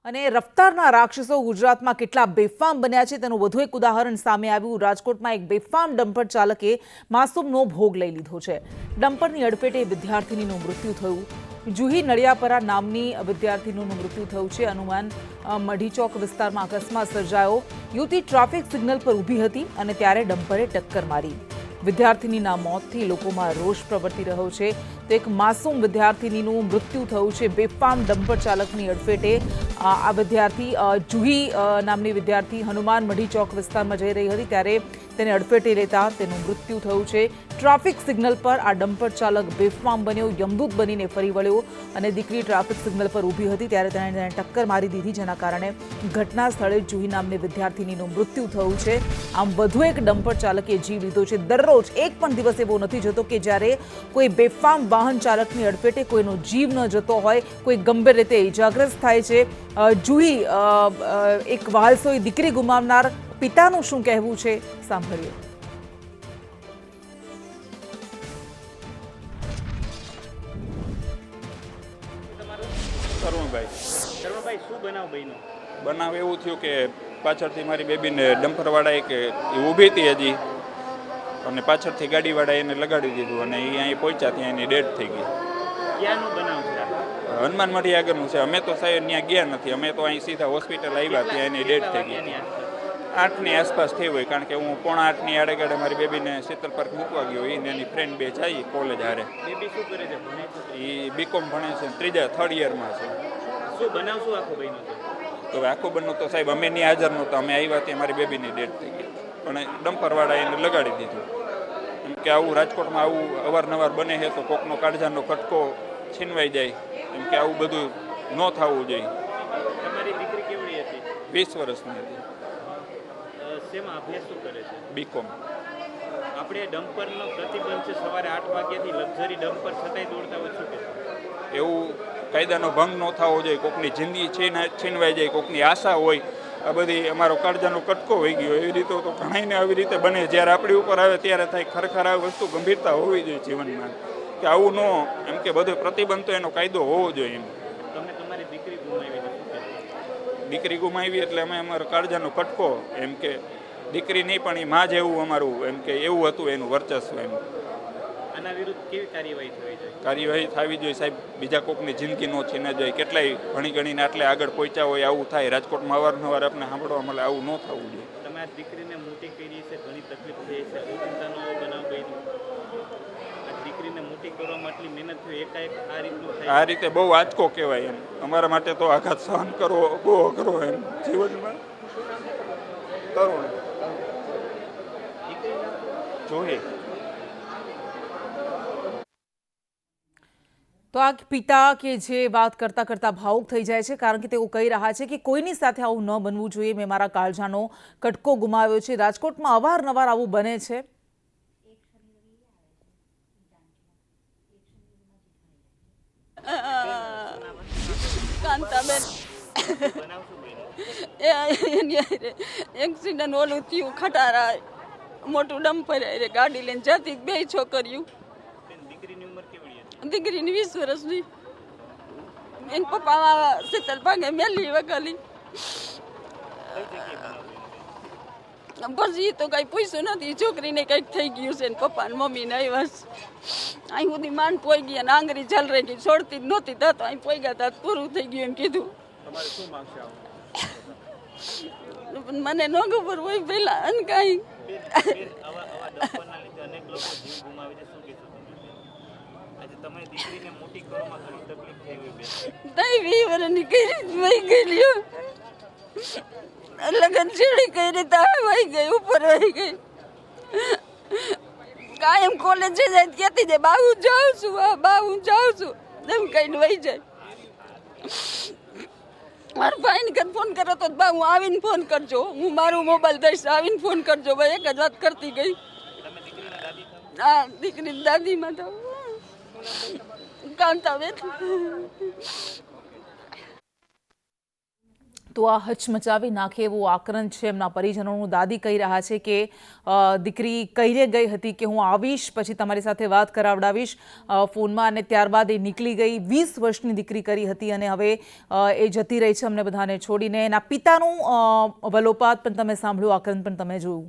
અને રફતારના રાક્ષસો ગુજરાતમાં કેટલા બેફામ બન્યા છે તેનું વધુ એક ઉદાહરણ સામે આવ્યું। રાજકોટમાં એક બેફામ ડમ્પર ચાલકે માસૂમનો ભોગ લઈ લીધો છે। ડમ્પરની અડફેટે વિદ્યાર્થિનીનું મૃત્યુ થયું। જુહી નળિયાપરા નામની વિદ્યાર્થીનું મૃત્યુ થયું છે। હનુમાન મઢી ચોક વિસ્તારમાં અકસ્માત સર્જાયો। યુવતી ટ્રાફિક સિગ્નલ પર ઊભી હતી અને ત્યારે ડમ્પરે ટક્કર મારી। વિદ્યાર્થિનીના મોતથી લોકોમાં રોષ પ્રવર્તી રહ્યો છે। તો એક માસૂમ વિદ્યાર્થિનીનું મૃત્યુ થયું છે બેફામ ડમ્પર ચાલકની અડફેટે। આ વિદ્યાર્થી જુહી નામની વિદ્યાર્થી હનુમાન મઢી ચોક વિસ્તારમાં જઈ રહી હતી ત્યારે તેને અડફેટે લેતા તેનું મૃત્યુ થયું છે। ટ્રાફિક સિગ્નલ પર આ ડમ્પર ચાલક બેફામ બન્યો, યમદૂત બનીને ફરી વળ્યો અને દીકરી ટ્રાફિક સિગ્નલ પર ઊભી હતી ત્યારે તેણે ટક્કર મારી દીધી, જેના કારણે ઘટના સ્થળે જુહી નામની વિદ્યાર્થીનીનું મૃત્યુ થયું છે। આમ વધુ એક ડમ્પર ચાલકે જીવ લીધો છે। દરરોજ એક પણ દિવસ એવો નથી જતો કે જ્યારે કોઈ બેફામ વાહન ચાલકની અડફેટે કોઈનો જીવ ન જતો હોય, કોઈ ગંભીર રીતે ઇજાગ્રસ્ત થાય છે। જુહી એક વહાલસોઈ દીકરી ગુમાવનાર પિતાનું શું કહેવું છે, સાંભળીએ। તરુણભાઈ શું બનાવ બન્યો? બનાવ એવું થયું કે પાછળથી મારી બેબીને ડમ્પરવાળાએ કે એ ઊભી હતી હજી અને પાછળથી ગાડીવાળાએ એને લગાડી દીધું અને એ અહીં પહોંચ્યા ત્યાં એની ડેડ થઈ ગઈ। ક્યાંનો બનાવ છે? હનુમાન મઢી આગળનું છે। અમે તો સાહેબ ત્યાં ગયા નથી, અમે તો અહીં સીધા હોસ્પિટલ આવ્યા, ત્યાં એની ડેડ થઈ ગઈ। 8ની આસપાસ થઈ હોય, કારણ કે હું 7:45 આડેગાડે મારી બેબીને શીતલ પાર્ક મૂકવા ગયો, એને એની ફ્રેન્ડ બે જાય કોલેજ હારે। બેબી શું કરે છે? ભણે છે? એ બીકોમ ભણે છે, 3rd યરમાં છે। શું બનાવ શું આખો બન્યો છે? તો આખું બનવું તો સાહેબ અમે નહીં હાજર નહોતા, અમે આવ્યા ત્યાં મારી બેબીની ડેડ થઈ ગઈ, પણ ડમ્પરવાળાએ એને લગાડી દીધું। એમ કે આવું રાજકોટમાં આવું અવારનવાર બને છે તો કોકનો કાળજાનો કટકો છીનવાઈ જાય, એમ કે આવું બધું ન થવું જોઈએ। તમારી દીકરી કેવડી હતી? 20 વર્ષની હતી। શેમાં અભ્યાસ શું કરે છે? બીકોમ। આપણે ડમ્પરનો પ્રતિબંધ છે, સવારે 8 વાગ્યાથી લક્ઝરી ડમ્પર છતાંય દોડતા હોય, શું કહેશો? એવું કાયદાનો ભંગ ન થવો જોઈએ, કોકની જિંદગી છીનવાઈ જાય, કોકની આશા હોય, આ બધી અમારો કાળજાનો કટકો હોઈ ગયો, એવી રીતે તો ઘણાઈને આવી રીતે બને। જ્યારે આપણી ઉપર આવે ત્યારે થાય ખરેખર આ વસ્તુ ગંભીરતા હોવી જોઈએ જીવનમાં, કે આવું ન એમ કે બધો પ્રતિબંધ તો એનો કાયદો હોવો જોઈએ। એમ તમે તમારી દીકરી ગુમાવી છે, શું કહેશો? દીકરી ગુમાવી એટલે અમે અમારો કાળજાનો કટકો, એમ કે દીકરી નહીં પણ એ માં જેવું અમારું એમ કે એવું હતું એનું વર્ચસ્વ। એમ આના વિરુદ્ધ કેવી કાર્યવાહી થવી જોઈએ? કાર્યવાહી થવી જોઈએ સાહેબ, બીજા કોકની જિંદગી નો છીના જાય। કેટલાય ભણી ગણીને આટલે આગળ પહોંચ્યા હોય આવું થાય। રાજકોટમાં અવારનવાર આપણે સાંભળવા મળે, આવું ન થવું જોઈએ। તમે આ દીકરીને મોટી કરી છે, ઘણી તકલીફ થઈ છે, ચિંતાનો બનાવ બન્યો, આ દીકરીને મોટી કરવામાં આટલી મહેનત થઈ, એકાએક આ રીતનું થાય, આ રીતે બહુ આંચકો કહેવાય। એમ અમારા માટે તો આઘાત સહન કરવો બહુ અઘરો એમ જીવનમાં। તરુણ જોઈએ। તો આ પિતા કે જે વાત કરતા કરતા ભાવુક થઈ જાય છે, કારણ કે તેઓ કહી રહ્યા છે કે કોઈની સાથે આવું ન બનવું જોઈએ। મેં મારા કાળજાનો કટકો ગુમાવ્યો છે। રાજકોટમાં અવારનવાર આવું બને છે। કાંતાબેન એક્સિડન્ટ ઓલું થયું, ખટારા મોટું ડમ્પર ગાડી લઈને જતી, 2 છોકરીઓ। દીકરીની ઉંમર કેવડી હતી? દીકરીની 20 વર્ષની। એન પપ્પા શીતલ ભાગે મેલી વગાલી, પછી તો કઈ પૂછ્યું નથી। છોકરીને કઈક થઈ ગયું છે, પપ્પા ને મમ્મી ને આવ્યા અહીં સુધી માંડ પોઈ ગયા, આંગળી જલ રહી ગઈ, છોડતી જ નહોતી, તો અહીં પોઈ ગયા તા પૂરું થઈ ગયું એમ કીધું। તમારે શું માંગશે આવું? મને ન ખબર હોય પેલા અને કઈ આવા ડમ્પરના લીધે અનેક લોકો જીવ ગુમાવે છે, શું કહેશો તમે? આજે તમારી દીકરીને મોટી કરવામાં ઘણી તકલીફ થઈ હોય બેન? તઈ 20 વર્ષની કરી વહી ગઈ, લગન છેડી કરી તારે વહી ગઈ, ઉપર વહી ગઈ। કાયમ કોલેજ જાય કહેતી જાય, બા હું જાઉં છું, બા હું જાઉં છું, એમ કહીને વહી જાય। મારા ભાઈને કદ ફોન કરો તો બા હું આવીને ફોન કરજો, હું મારું મોબાઈલ દઈશ, આવીને ફોન કરજો, ભાઈ એક જ વાત કરતી ગઈ। હા, દીકરી દાદીમાં તો કાંતાબેન। તો આ હચમચાવી નાખે એવું આક્રંદ છે એમના પરિજનોનું. દાદી કહી રહ્યા છે કે દીકરી કહીને ગઈ હતી કે હું આવીશ, પછી તમારી સાથે વાત કરાવડાવીશ ફોનમાં, અને ત્યારબાદ એ નીકળી ગઈ. 20 વર્ષની દીકરી કરી હતી અને હવે એ જતી રહી છે અમને બધાને છોડીને. એના પિતાનું વલોપાત પણ તમે સાંભળ્યું, આક્રંદ પણ તમે જોયું.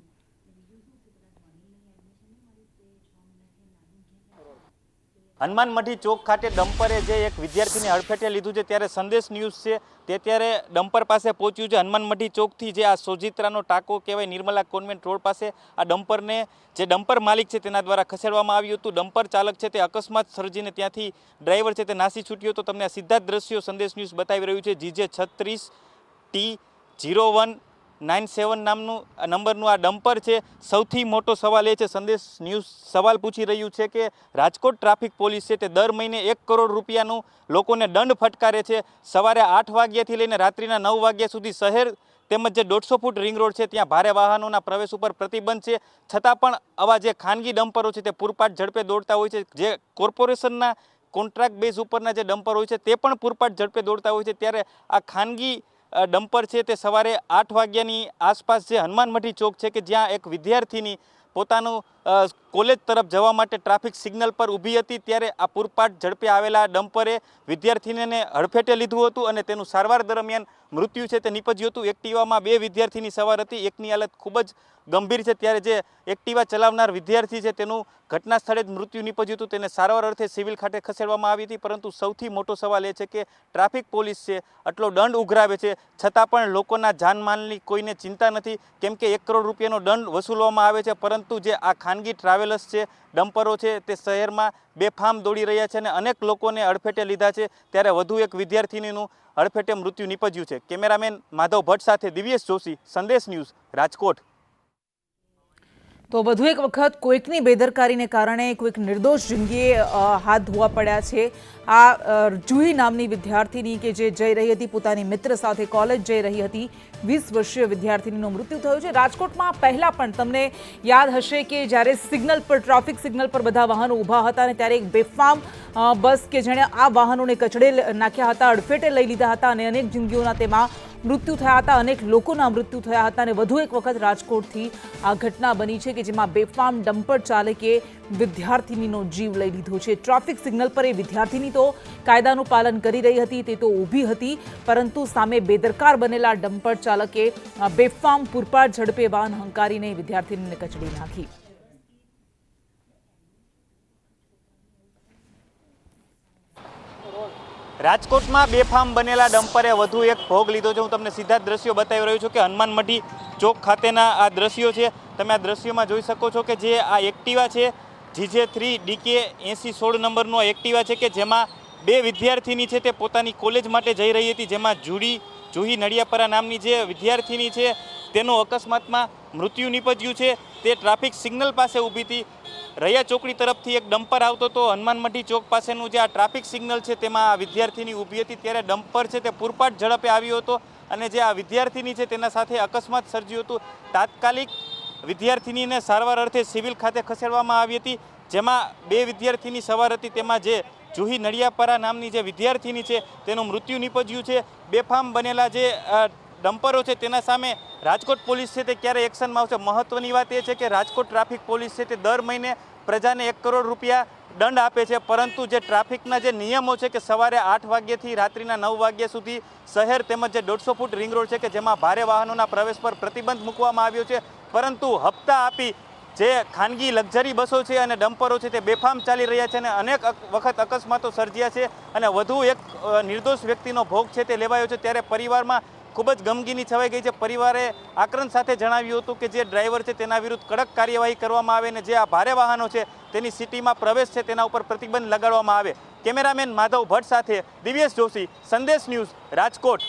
હનુમાન મઢી ચોક ખાતે ડમ્પરે જે એક વિદ્યાર્થીને હડફેટે લીધું છે, ત્યારે સંદેશ ન્યૂઝ છે તે ત્યારે ડમ્પર પાસે પહોંચ્યું છે. હનુમાન મઢી ચોકથી જે આ સોજિત્રાનો ટાંકો કહેવાય, નિર્મલા કોન્વેન્ટ રોડ પાસે આ ડમ્પરને જે ડમ્પર માલિક છે તેના દ્વારા ખસેડવામાં આવ્યું હતું. ડમ્પર ચાલક છે તે અકસ્માત સર્જીને ત્યાંથી ડ્રાઈવર છે તે નાસી છૂટ્યો હતો. તમને આ સીધા જ દ્રશ્યો સંદેશ ન્યૂઝ બતાવી રહ્યું છે. GJ 36T0197 નામનું નંબરનું આ ડમ્પર છે. સૌથી મોટો સવાલ એ છે, સંદેશ ન્યૂઝ સવાલ પૂછી રહ્યું છે કે રાજકોટ ટ્રાફિક પોલીસ છે તે દર મહિને 1 કરોડ રૂપિયાનું લોકોને દંડ ફટકારે છે. સવારે 8 વાગ્યાથી લઈને રાત્રિના 9 વાગ્યા સુધી શહેર તેમજ જે 150 ફૂટ રિંગ રોડ છે ત્યાં ભારે વાહનોના પ્રવેશ ઉપર પ્રતિબંધ છે. છતાં પણ આવા જે ખાનગી ડમ્પરો છે તે પૂરપાટ ઝડપે દોડતા હોય છે. જે કોર્પોરેશનના કોન્ટ્રાક્ટ બેઝ ઉપરના જે ડમ્પર હોય છે તે પણ પૂરપાટ ઝડપે દોડતા હોય છે. ત્યારે આ ખાનગી ડમ્પર છે તે સવારે 8 વાગ્યાની આસપાસ જે હનુમાન મઢી ચોક છે કે જ્યાં એક વિદ્યાર્થીની પોતાનું કોલેજ તરફ જવા માટે ટ્રાફિક સિગ્નલ પર ઊભી હતી, ત્યારે આ પૂરપાટ ઝડપે આવેલા ડમ્પરે વિદ્યાર્થીનીને હડફેટે લીધું હતું અને તેનું સારવાર દરમિયાન મૃત્યુ છે તે નીપજ્યું હતું. એક્ટિવામાં 2 વિદ્યાર્થીની સવાર હતી, એકની હાલત ખૂબ જ ગંભીર છે. ત્યારે જે એક્ટિવા ચલાવનાર વિદ્યાર્થી છે તેનું ઘટના સ્થળે જ મૃત્યુ નીપજ્યું હતું. તેને સારવાર અર્થે સિવિલ ખાતે ખસેડવામાં આવી હતી. પરંતુ સૌથી મોટો સવાલ એ છે કે ટ્રાફિક પોલીસ છે આટલો દંડ ઉઘરાવે છે, છતાં પણ લોકોના જાનમાલની કોઈને ચિંતા નથી. કેમ કે 1 કરોડ રૂપિયાનો દંડ વસૂલવામાં આવે છે, પરંતુ જે આ ખાનગી ટ્રાવેલર્સ છે, ડમ્પરો છે, તે શહેરમાં બેફામ દોડી રહ્યા છે અને અનેક લોકોને અડફેટે લીધા છે. ત્યારે વધુ એક વિદ્યાર્થીનીનું અડફેટે મૃત્યુ નીપજ્યું છે. કેમેરામેન માધવ ભટ્ટ સાથે દિવ્યેશ જોશી, સંદેશ ન્યૂઝ, રાજકોટ. તો વધુ એક વખત કોઈકની બેદરકારીને કારણે કોઈક નિર્દોષ જિંદગીએ હાથ ધોવા પડ્યા છે. આ જુહી નામની વિદ્યાર્થીની કે જે જઈ રહી હતી પોતાની મિત્ર સાથે કોલેજ જઈ રહી હતી, 20 વર્ષીય વિદ્યાર્થીનીનું મૃત્યુ થયું છે. રાજકોટમાં પહેલાં પણ તમને યાદ હશે કે જ્યારે સિગ્નલ પર, ટ્રાફિક સિગ્નલ પર બધા વાહનો ઊભા હતા અને ત્યારે એક બેફામ બસ કે જેણે આ વાહનોને કચડે નાખ્યા હતા, અડફેટે લઈ લીધા હતા અને અનેક જિંદગીઓના તેમાં મૃત્યુ થયા હતા, અનેક લોકોના મૃત્યુ થયા હતા. અને વધુ એક વખત રાજકોટથી આ ઘટના બની છે કે જેમાં બેફામ ડમ્પર ચાલકે વિદ્યાર્થીનીનો જીવ લઈ લીધો છે. ટ્રાફિક સિગ્નલ પર એ વિદ્યાર્થીની તો કાયદાનું પાલન કરી રહી હતી, તે તો ઊભી હતી, પરંતુ સામે બેદરકાર બનેલા ડમ્પર ચાલકે બેફામ પૂરપાટ ઝડપે વાહન હંકારીને વિદ્યાર્થીનીને કચડી નાખી. રાજકોટમાં બેફામ બનેલા ડમ્પરે વધુ એક ભોગ લીધો છે. હું તમને સીધા દ્રશ્યો બતાવી રહ્યો છું કે હનુમાન મઢી ચોક ખાતેના આ દ્રશ્યો છે. તમે આ દ્રશ્યોમાં જોઈ શકો છો કે જે આ એક્ટિવા છે, GJ 3DK 8016 નંબરનું એક્ટિવા છે કે જેમાં 2 વિદ્યાર્થીની છે તે પોતાની કોલેજ માટે જઈ રહી હતી. જેમાં જુહી નડિયાપરા નામની જે વિદ્યાર્થીની છે તેનું અકસ્માતમાં મૃત્યુ નીપજ્યું છે. તે ટ્રાફિક સિગ્નલ પાસે ઊભી હતી. રૈયા ચોકડી તરફથી એક ડમ્પર આવતો હતો. હનુમાન મઢી ચોક પાસેનું જે આ ટ્રાફિક સિગ્નલ છે તેમાં આ વિદ્યાર્થીની ઊભી હતી, ત્યારે ડમ્પર છે તે પૂરપાટ ઝડપે આવ્યો હતો અને જે આ વિદ્યાર્થીની છે તેના સાથે અકસ્માત સર્જ્યું હતું. તાત્કાલિક વિદ્યાર્થીનીને સારવાર અર્થે સિવિલ ખાતે ખસેડવામાં આવી હતી. જેમાં 2 વિદ્યાર્થીની સવાર હતી, તેમાં જે જુહી નડિયાપરા નામની જે વિદ્યાર્થીની છે તેનું મૃત્યુ નીપજ્યું છે. બેફામ બનેલા જે ડમ્પરો છે તેના સામે રાજકોટ પોલીસ છે તે ક્યારે એક્શનમાં આવશે? મહત્વની વાત એ છે કે રાજકોટ ટ્રાફિક પોલીસ છે તે દર મહિને પ્રજાને 1 કરોડ રૂપિયા દંડ આપે છે, પરંતુ જે ટ્રાફિકના જે નિયમો છે કે સવારે 8 વાગ્યાથી રાત્રિના 9 વાગ્યા સુધી શહેર તેમજ જે 150 ફૂટ રિંગ રોડ છે કે જેમાં ભારે વાહનોના પ્રવેશ પર પ્રતિબંધ મૂકવામાં આવ્યો છે, પરંતુ હપ્તા આપી જે ખાનગી લક્ઝરી બસો છે અને ડમ્પરો છે તે બેફામ ચાલી રહ્યા છે અને અનેક વખત અકસ્માતો સર્જ્યા છે અને વધુ એક નિર્દોષ વ્યક્તિનો ભોગ છે તે લેવાયો છે. ત્યારે પરિવારમાં ખૂબ જ ગમગીની છવાઈ ગઈ છે. પરિવારે આક્રંદ સાથે જણાવ્યું હતું કે જે ડ્રાઈવર છે તેના વિરુદ્ધ કડક કાર્યવાહી કરવામાં આવે અને જે આ ભારે વાહનો છે તેની સિટીમાં પ્રવેશ છે તેના ઉપર પ્રતિબંધ લગાડવામાં આવે. કેમેરામેન માધવ ભટ્ટ સાથે દિવ્યેશ જોશી, સંદેશ ન્યૂઝ, રાજકોટ.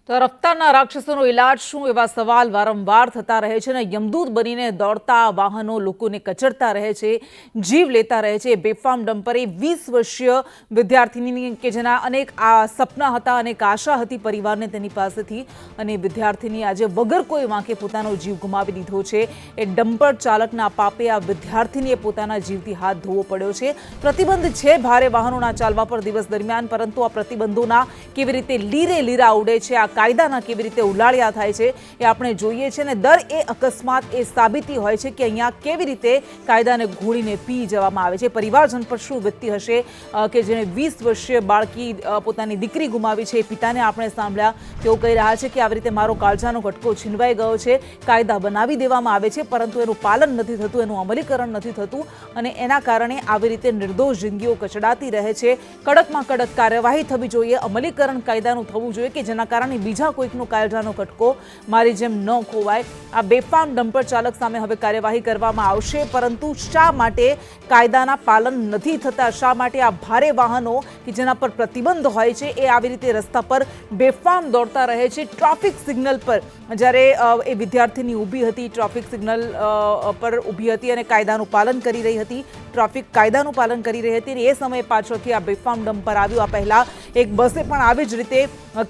તો રફતારના રાક્ષસોનો ઇલાજ શું, એવા સવાલ વારંવાર થતા રહે છે અને યમદૂત બનીને દોડતા વાહનો લોકોને કચડતા રહે છે, જીવ લેતા રહે છે. બેફામ ડમ્પરે 20 વર્ષીય વિદ્યાર્થીની કે જેના અનેક સપના હતા, અનેક આશા હતી પરિવારને તેની પાસેથી, અને વિદ્યાર્થીની આજે વગર કોઈ વાંકે પોતાનો જીવ ગુમાવી દીધો છે. એ ડમ્પર ચાલકના પાપે આ વિદ્યાર્થીનીએ પોતાના જીવથી હાથ ધોવો પડ્યો છે. પ્રતિબંધ છે ભારે વાહનોના ચાલવા પર દિવસ દરમિયાન, પરંતુ આ પ્રતિબંધોના કેવી રીતે લીરે લીરા ઉડે છે, આ કાયદાના કેવી રીતે ઉલાળ્યા થાય છે એ આપણે જોઈએ છીએ. અને દર એ અકસ્માત એ સાબિતી હોય છે કે અહીંયા કેવી રીતે કાયદાને ઘોળીને પી જવામાં આવે છે. પરિવારજન પર શું વીતતી હશે કે જેણે 20 વર્ષીય બાળકી પોતાની દીકરી ગુમાવી છે. એ પિતાને આપણે સાંભળ્યા, તેઓ કહી રહ્યા છે કે આવી રીતે મારો કાળજાનો કટકો છીનવાઈ ગયો છે. કાયદા બનાવી દેવામાં આવે છે પરંતુ એનું પાલન નથી થતું, એનું અમલીકરણ નથી થતું અને એના કારણે આવી રીતે નિર્દોષ જિંદગીઓ કચડાતી રહે છે. કડકમાં કડક કાર્યવાહી થવી જોઈએ, અમલીકરણ કાયદાનું થવું જોઈએ કે જેના કારણે બીજા કોઈકનો કાળજાનો કટકો મારી જેમ ન ખોવાય. આ બેફામ ડમ્પર ચાલક સામે હવે કાર્યવાહી કરવામાં આવશે, પરંતુ શા માટે કાયદાના પાલન નથી થતા? શા માટે આ ભારે વાહનો કે જેના પર પ્રતિબંધ હોય છે એ આવી રીતે રસ્તા પર બેફામ દોડતા રહે છે? ટ્રાફિક સિગ્નલ પર જ્યારે એ વિદ્યાર્થીની ઊભી હતી, ટ્રાફિક સિગ્નલ પર ઊભી હતી અને કાયદાનું પાલન કરી રહી હતી, ટ્રાફિક કાયદાનું પાલન કરી રહી હતી, અને એ સમયે પાછળથી આ બેફામ ડમ્પર આવ્યું. આ પહેલા એક બસે પણ આવી જ રીતે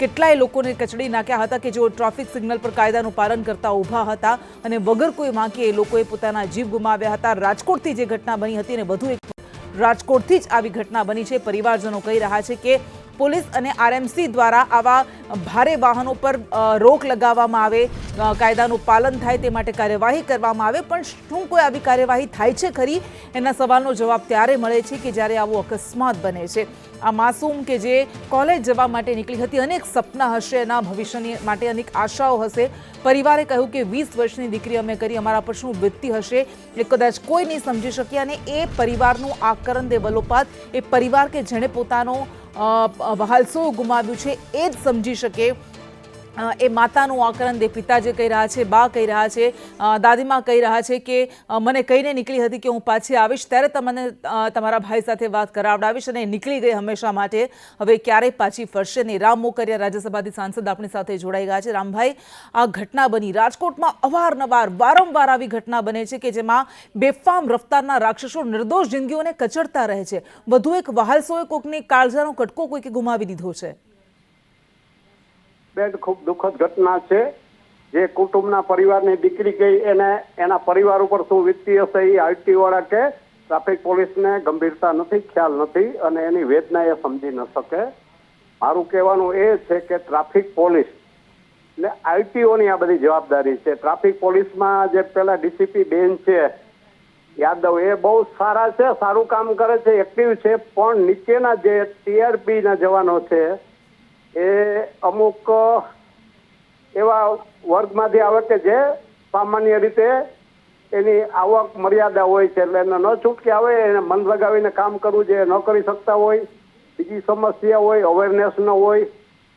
કેટલાય લોકોને કચડી નાખ્યા હતા કે જેઓ ટ્રાફિક સિગ્નલ પર કાયદાનું પાલન કરતા ઊભા હતા અને વગર કોઈ વાંકે એ લોકોએ પોતાના જીવ ગુમાવ્યા હતા. રાજકોટથી જે ઘટના બની હતી અને વધુ એક રાજકોટથી જ આવી ઘટના બની છે. પરિવારજનો કહી રહ્યા છે કે પોલીસ અને આરએમસી દ્વારા આવા ભારે વાહનો પર રોક લગાવવામાં આવે, કાયદાનું પાલન થાય તે માટે કાર્યવાહી કરવામાં આવે. પણ શું કોઈ આવી કાર્યવાહી થાય છે ખરી? એના સવાલનો જવાબ ત્યારે મળે છે કે જ્યારે આવો અકસ્માત બને છે. આ માસૂમ કે જે કોલેજ જવા માટે નીકળી હતી, અનેક સપના હશે, એના ભવિષ્યની માટે અનેક આશાઓ હશે. પરિવારે કહ્યું કે 20 વર્ષની દીકરી અમે કરી, અમારા પર શું વીતતી હશે એ કદાચ કોઈ નહીં સમજી શકે. અને એ પરિવારનું આ કરંદે વલોપાત એ પરિવાર કે જેણે પોતાનો વહાલસો ગુમાવ્યું છે એ જ સમજી શકે. એ માતાનું આકરંદ, એ પિતા જે કહી રહ્યા છે, બા કહી રહ્યા છે, દાદીમાં કહી રહ્યા છે કે મને કહીને નીકળી હતી કે હું પાછી આવીશ, ત્યારે તમને તમારા ભાઈ સાથે વાત કરાવડાવીશ, અને નીકળી ગઈ હંમેશા માટે. હવે ક્યારેય પાછી ફરશે નહીં. રામ મોકરિયા રાજ્યસભાથી સાંસદ આપણી સાથે જોડાઈ ગયા છે. રામભાઈ, આ ઘટના બની રાજકોટમાં, અવારનવાર વારંવાર આવી ઘટના બને છે કે જેમાં બેફામ રફતારના રાક્ષસો નિર્દોષ જિંદગીઓને કચડતા રહે છે. વધુ એક વહાલસોએ કોઈકની કાળજાનો કટકો કોઈકે ગુમાવી દીધો છે. બેન, ખૂબ દુઃખદ ઘટના છે. જે કુટુંબના પરિવારની દીકરી ગઈ એને એના પરિવાર ઉપર શું વીતતી હશે એ આરટી વાળા કે ટ્રાફિક પોલીસને ગંભીરતા નથી, ખ્યાલ નથી અને એની વેદના એ સમજી ન શકે. મારું કહેવાનું એ છે કે ટ્રાફિક પોલીસ ને આરટીઓની આ બધી જવાબદારી છે. ટ્રાફિક પોલીસમાં જે પેલા ડીસીપી બેન છે યાદવ, એ બહુ સારા છે, સારું કામ કરે છે, એક્ટિવ છે. પણ નીચેના જે ટીઆરપી ના જવાનો છે એ અમુક એવા વર્ગમાંથી આવે કે જે સામાન્ય રીતે એની આવક મર્યાદા હોય છે, એટલે એને ન છૂટકે આવે, એને મન લગાવીને કામ કરવું જે ન કરી શકતા હોય, બીજી સમસ્યા હોય, અવેરનેસ ન હોય,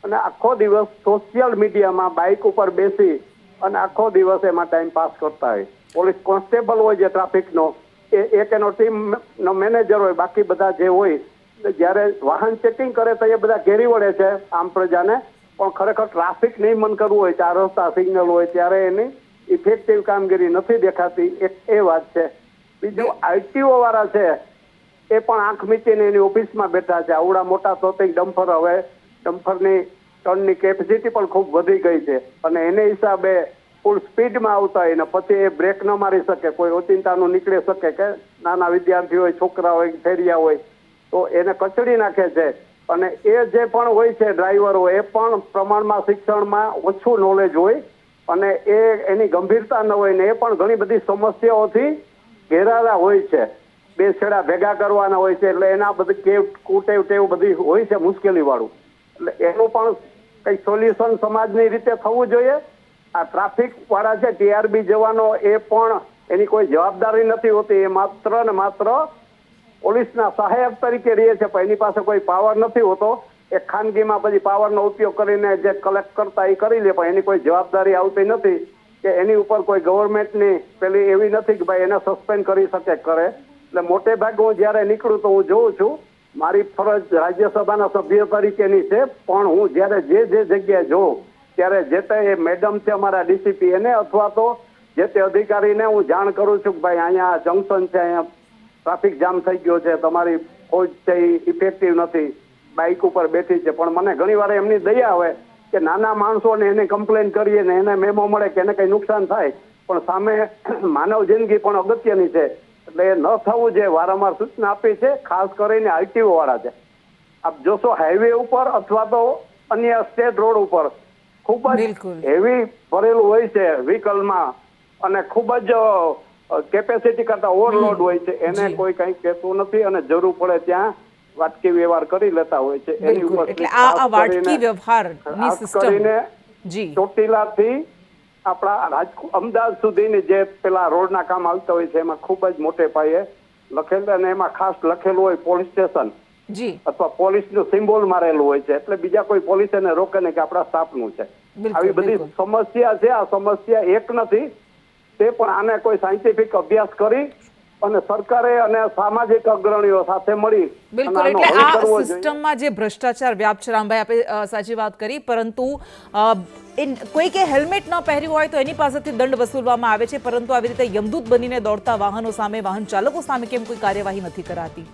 અને આખો દિવસ સોશિયલ મીડિયામાં બાઇક ઉપર બેસી અને આખો દિવસ એમાં ટાઈમ પાસ કરતા હોય. પોલીસ કોન્સ્ટેબલ હોય જે ટ્રાફિકનો, એ એક એનો ટીમનો મેનેજર હોય, બાકી બધા જે હોય જ્યારે વાહન ચેકિંગ કરે તો એ બધા ઘેરી વળે છે આમ પ્રજાને. પણ ખરેખર ટ્રાફિક નિયમન કરવું હોય, ચાર રસ્તા સિગ્નલ હોય, ત્યારે એની ઇફેક્ટિવ કામગીરી નથી દેખાતી. એક એ વાત છે. બીજું, આરટીઓ વાળા છે એ પણ આંખ મીચીને એની ઓફિસમાં બેઠા છે. આવડા મોટા તોતિંગ ડમ્પર, હવે ડમ્પરની ટનની કેપેસિટી પણ ખૂબ વધી ગઈ છે અને એને હિસાબે ફૂલ સ્પીડમાં આવતા હોય ને પછી એ બ્રેક ન મારી શકે, કોઈ ઓચિંતાનું નીકળી શકે કે નાના વિદ્યાર્થી હોય, છોકરા હોય, ફેરિયા હોય, તો એને કચડી નાખે છે. અને એ જે પણ હોય છે ડ્રાઈવરો, એ પણ પ્રમાણમાં શિક્ષણમાં ઓછું નોલેજ હોય અને એની ગંભીરતા ન હોય ને એ પણ ઘણી બધી સમસ્યાઓથી ઘેરાયેલા હોય છે. બે છેડા ભેગા કરવાના હોય છે, એટલે એના બધી કુટેવ ટેવ બધી હોય છે મુશ્કેલી વાળું. એટલે એનું પણ કંઈક સોલ્યુશન સમાજની રીતે થવું જોઈએ. આ ટ્રાફિક વાળા છે ટીઆરબી જવાનો, એ પણ એની કોઈ જવાબદારી નથી હોતી. એ માત્ર ને માત્ર પોલીસના સહાયક તરીકે રહે છે, પણ એની પાસે કોઈ પાવર નથી હોતો. એ ખાનગીમાં પછી પાવરનો ઉપયોગ કરીને જે કલેક્ટ કરતા એ કરી લે, પણ એની કોઈ જવાબદારી આવતી નથી કે એની ઉપર કોઈ ગવર્મેન્ટની પેલી એવી નથી કે ભાઈ એને સસ્પેન્ડ કરી શકે કરે. એટલે મોટે ભાગે હું જ્યારે નીકળું તો હું જોઉં છું, મારી ફરજ રાજ્યસભાના સભ્ય તરીકેની છે, પણ હું જ્યારે જે જગ્યાએ જોઉં ત્યારે જે તે એ મેડમ છે અમારા ડીસીપી, એને અથવા તો જે તે અધિકારીને હું જાણ કરું છું કે ભાઈ અહીંયા જંકશન છે, અહીંયા ટ્રાફિક જામ થઈ ગયો છે, તમારી ફોજ છે એ ઇફેક્ટિવ નથી, બાઇક ઉપર બેઠી છે. પણ મને ઘણી વાર એમની દયા આવે કે નાના માણસોને એને કમ્પ્લેન કરીએ ને એને મેમો મળે કે એને કંઈ નુકસાન થાય, પણ સામે માનવ જિંદગી પણ અગત્યની છે. એટલે એ ન થવું જોઈએ. વારંવાર સૂચના આપી છે, ખાસ કરીને આરટીઓ વાળા છે. આપ જોશો હાઈવે ઉપર અથવા તો અન્ય સ્ટેટ રોડ ઉપર ખૂબ જ બિલકુલ. હેવી ભરેલું હોય છે વ્હીકલમાં અને ખૂબ જ કેપેસિટી કરતા ઓવરલોડ હોય છે, એને જી. કોઈ કંઈ કહેતું નથી અને જરૂર પડે ત્યાં વાટકી વ્યવહાર કરી લેતા હોય છે. બિલકુલ. એટલે આ વાટકી વ્યવહારની ખાસ સિસ્ટમ કરીને જી ચોટીલાથી આપણા રાજકોટ અમદાવાદ સુધીની જે પેલા રોડના કામ આવતા હોય છે એમાં ખૂબ જ મોટે પાયે લખેલું, અને એમાં ખાસ લખેલું હોય પોલીસ સ્ટેશન જી અથવા પોલીસનું સિમ્બોલ મારેલું હોય છે, એટલે બીજા કોઈ પોલીસ એને રોકે નહીં કે આપણા સ્ટાફનું છે. બિલકુલ, આવી બધી બિલકુલ. સમસ્યા છે. આ સમસ્યા એક નથી, તે પણ આને કોઈ સાયન્ટિફિક અભ્યાસ કરી અને સરકારે અને સામાજિક અગ્રણીઓ સાથે મળી અને બિલકુલ. આનો એટલે હલ આ કરવો જોઈએ. સિસ્ટમમાં જે ભ્રષ્ટાચાર વ્યાપ છે, રામભાઈ આપણે સાચી વાત કરી, પરંતુ કોઈકે હેલ્મેટ ન પહેર્યું હોય તો એની પાસેથી દંડ વસૂલવામાં આવે છે, પરંતુ આવી રીતે યમદૂત બનીને દોડતા વાહનો સામે, વાહન ચાલકો સામે કેમ કોઈ કાર્યવાહી નથી કરાતી?